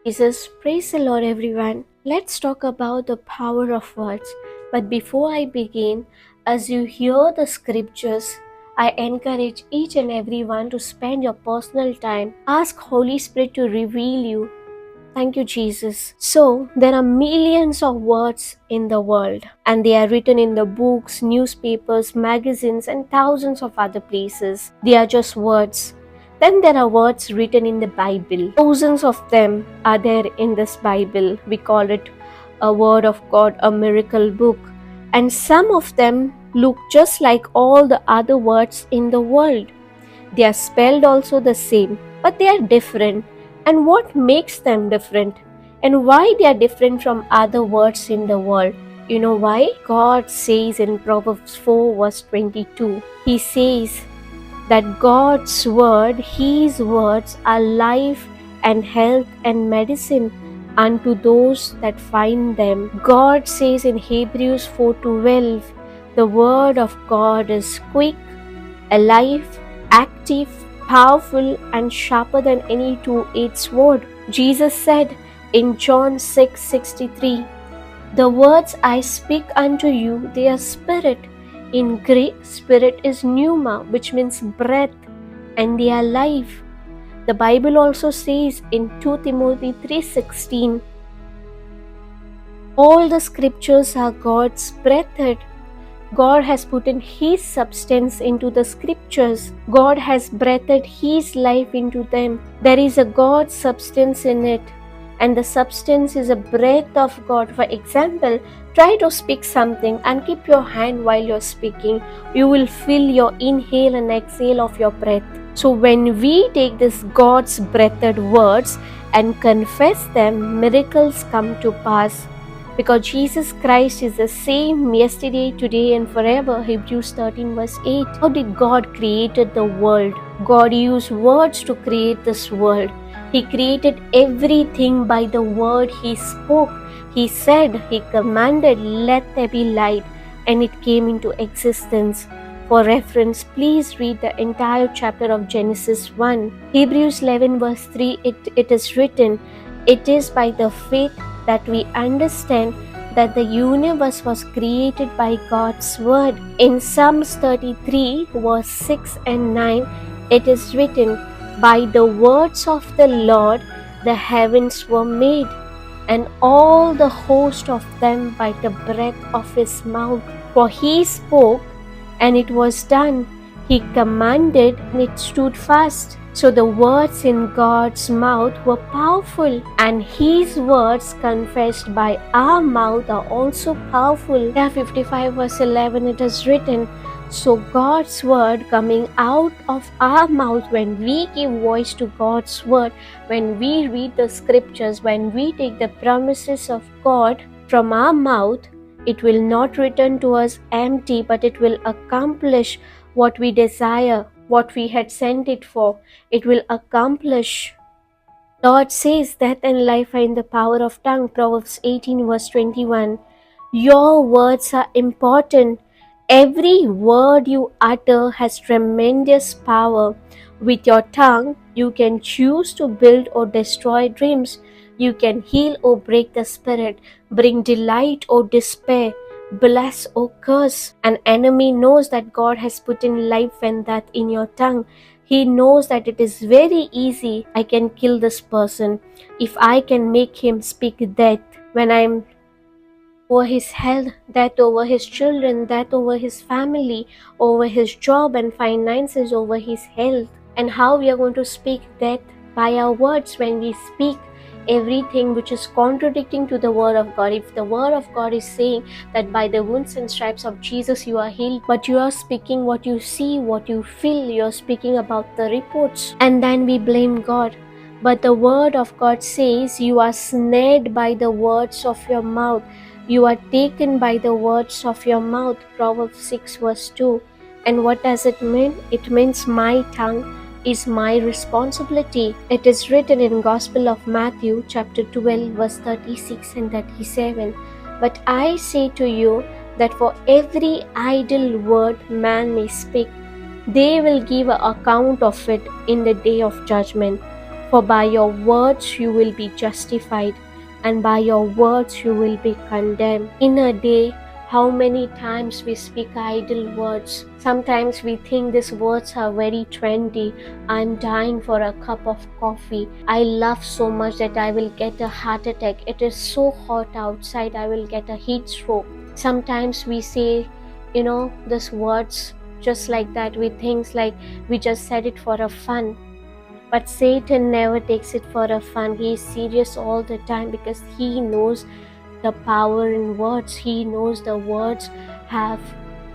Jesus, praise the Lord, everyone. Let's talk about the power of words. But before I begin, as you hear the scriptures, I encourage each and everyone to spend your personal time. Ask Holy Spirit to reveal you. Thank you, Jesus. So, there are millions of words in the world, and they are written in the books, newspapers, magazines, and thousands of other places. They are just words. Then there are words written in the Bible. Thousands of them are there in this Bible. We call it a word of God, a miracle book. And some of them look just like all the other words in the world. They are spelled also the same, but they are different. And what makes them different? And why they are different from other words in the world? You know why? God says in Proverbs 4 verse 22, He says that God's word, His words are life and health and medicine unto those that find them. God says in Hebrews 4:12, the word of God is quick, alive, active, powerful, and sharper than any two-edged sword. Jesus said in John 6:63, the words I speak unto you, they are spirit. In Greek, spirit is pneuma, which means breath, and they are life. The Bible also says in 2 Timothy 3:16, all the scriptures are God's breathed. God has put in His substance into the scriptures. God has breathed His life into them. There is a God substance in it, and the substance is a breath of God. For example, try to speak something and keep your hand while you're speaking. You will feel your inhale and exhale of your breath. So when we take this God's breathed words and confess them, miracles come to pass. Because Jesus Christ is the same yesterday, today, and forever. Hebrews 13 verse 8. How did God created the world? God used words to create this world. He created everything by the word He spoke. He said, He commanded, let there be light, and it came into existence. For reference, please read the entire chapter of Genesis 1. Hebrews 11 verse 3, it is written, it is by the faith that we understand that the universe was created by God's word. In Psalms 33 verse 6 and 9, it is written, by the words of the Lord the heavens were made, and all the host of them by the breath of His mouth. For He spoke, and it was done. He commanded, and it stood fast. So the words in God's mouth were powerful, and His words confessed by our mouth are also powerful. Isaiah 55 verse 11, it is written, so God's word coming out of our mouth, when we give voice to God's word, when we read the scriptures, when we take the promises of God from our mouth, it will not return to us empty, but it will accomplish what we desire, what we had sent it for. It will accomplish. Lord says death and life are in the power of tongue. Proverbs 18 verse 21. Your words are important. Every word you utter has tremendous power. With your tongue, you can choose to build or destroy dreams. You can heal or break the spirit, bring delight or despair, bless or curse. An enemy knows that God has put in life and death in your tongue. He knows that it is very easy. I can kill this person if I can make him speak death when I'm over his health, death over his children, death over his family, over his job and finances, over his health. And how we are going to speak death by our words when we speak everything which is contradicting to the word of God. If the word of God is saying that by the wounds and stripes of Jesus you are healed, but you are speaking what you see, what you feel, you are speaking about the reports, and then we blame God. But the word of God says you are snared by the words of your mouth. You are taken by the words of your mouth. Proverbs 6 verse 2. And what does it mean? It means my tongue is my responsibility. It is written in Gospel of Matthew chapter 12 verse 36 and 37. But I say to you that for every idle word man may speak, they will give an account of it in the day of judgment. For by your words you will be justified, and by your words you will be condemned. In a day, how many times we speak idle words? Sometimes we think these words are very trendy. I'm dying for a cup of coffee. I love so much that I will get a heart attack. It is so hot outside, I will get a heat stroke. Sometimes we say, these words just like that. We think like we just said it for a fun. But Satan never takes it for a fun. He is serious all the time because he knows the power in words. He knows the words have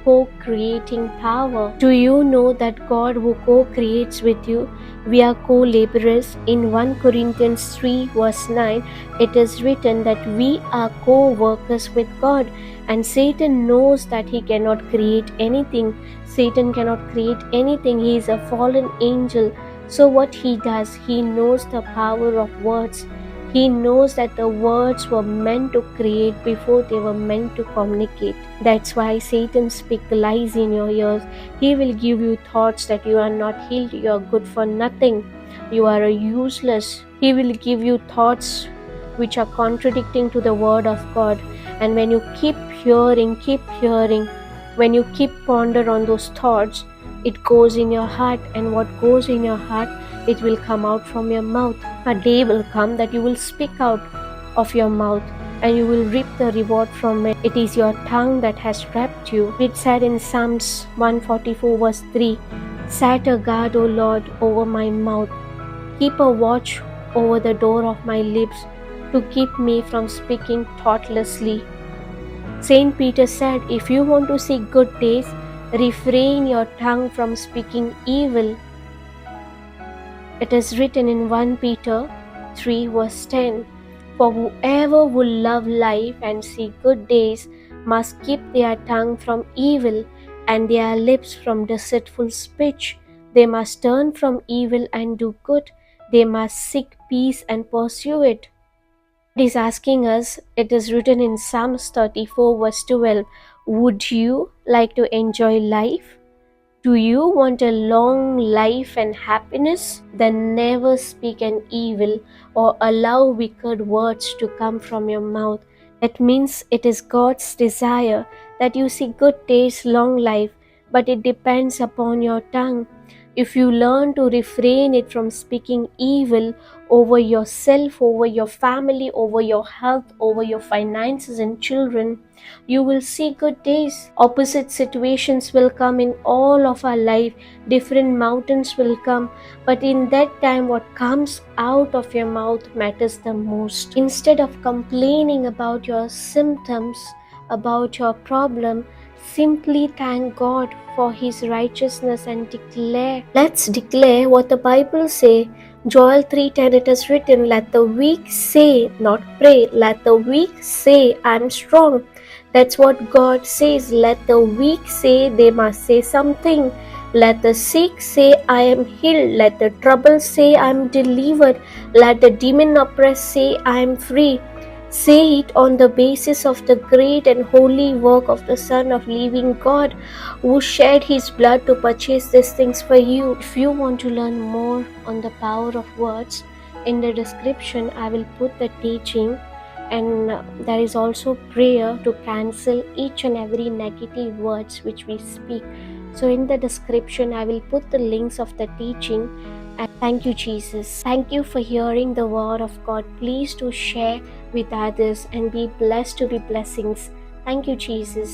co-creating power. Do you know that God who co-creates with you, we are co-laborers? In 1 Corinthians 3 verse 9, it is written that we are co-workers with God. And Satan knows that he cannot create anything. Satan cannot create anything. He is a fallen angel. So what he does, he knows the power of words. He knows that the words were meant to create before they were meant to communicate. That's why Satan speaks lies in your ears. He will give you thoughts that you are not healed, you are good for nothing, you are useless. He will give you thoughts which are contradicting to the word of God. And when you keep hearing, when you keep ponder on those thoughts, it goes in your heart, and what goes in your heart, it will come out from your mouth. A day will come that you will speak out of your mouth and you will reap the reward from it. It is your tongue that has trapped you. It said in Psalms 144 verse 3, "Set a guard, O Lord, over my mouth. Keep a watch over the door of my lips to keep me from speaking thoughtlessly." Saint Peter said, if you want to see good days, refrain your tongue from speaking evil. It is written in 1 Peter 3 verse 10, "For whoever will love life and see good days must keep their tongue from evil and their lips from deceitful speech. They must turn from evil and do good. They must seek peace and pursue it." It is asking us, it is written in Psalms 34 verse 12, would you like to enjoy life? Do you want a long life and happiness? Then never speak an evil or allow wicked words to come from your mouth. That means it is God's desire that you see good days, long life, but it depends upon your tongue. If you learn to refrain it from speaking evil over yourself, over your family, over your health, over your finances and children, you will see good days. Opposite situations will come in all of our life. Different mountains will come. But in that time, what comes out of your mouth matters the most. Instead of complaining about your symptoms, about your problem, simply thank God for His righteousness and declare. Let's declare what the Bible says. Joel 3:10, it is written, "Let the weak say, not pray. Let the weak say, I'm strong." That's what God says. Let the weak say, they must say something. Let the sick say, I am healed. Let the troubled say, I am delivered. Let the demon oppressed say, I am free. Say it on the basis of the great and holy work of the Son of living God, who shed His blood to purchase these things for you. If you want to learn more on the power of words, in the description I will put the teaching, and there is also prayer to cancel each and every negative words which we speak. So in the description I will put the links of the teaching. And thank you, Jesus. Thank you for hearing the word of God. Please do share with others and be blessed to be blessings. Thank you, Jesus.